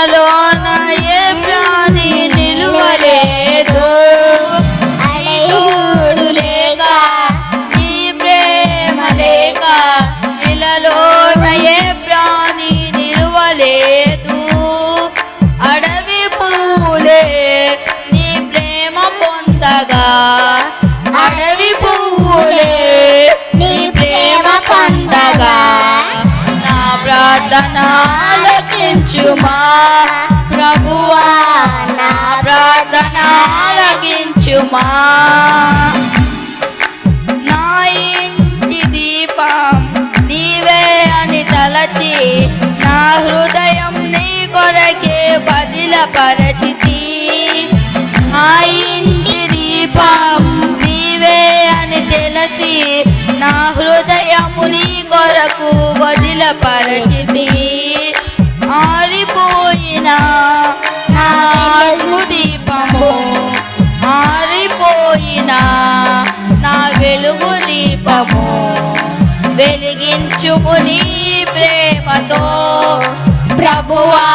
ఇలలోన ఏ ప్రాణి నిలువలేదు, నీ తోడు లేక నీ ప్రేమ లేక ఇలలోన ఏ ప్రాణి నిలువలేదు. అడవి పువ్వులే నీ ప్రేమ పొందగా, అడవి పువ్వులే నీ ప్రేమ పొందగా, నా ప్రార్థన ఆలకించుమా ప్రభువా, నా ప్రార్థన ఆలకించుమా. నా ఇంటి దీపం నీవే అని తలచి నా హృదయం నీ కొరకే బదిలపరచితి. ఆ ఇంటి దీపం నీవే అని తెలిసి నా హృదయము నీ కొరకు వదిలపరచితి. ఆరిపోయిన నా వెలుగు దీపము, ఆరిపోయిన నా వెలుగు దీపము వెలిగించుము నీ ప్రేమతో ప్రభువా,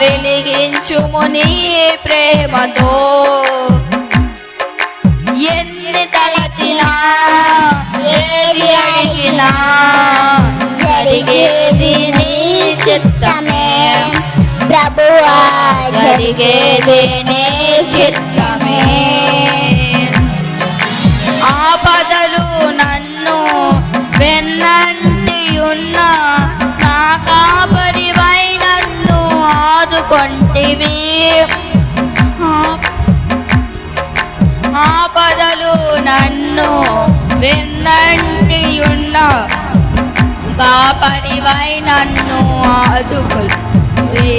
వెలిగించుము నీ ప్రేమతో. ఎన్ని తలచినా ఏది అడిగినా జరిగేది నీ చిత్తమే ప్రభువా, జరిగేది నీ చిత్తమే. ఆపదలు నన్ను వెన్నంటి ఉన్న నా కాపరివై నన్ను ఆదుకొంటివి. ఆపదలు నన్ను వెన్నంటి ఉన్న కాపరివై నన్ను ఆదుకొంటివి.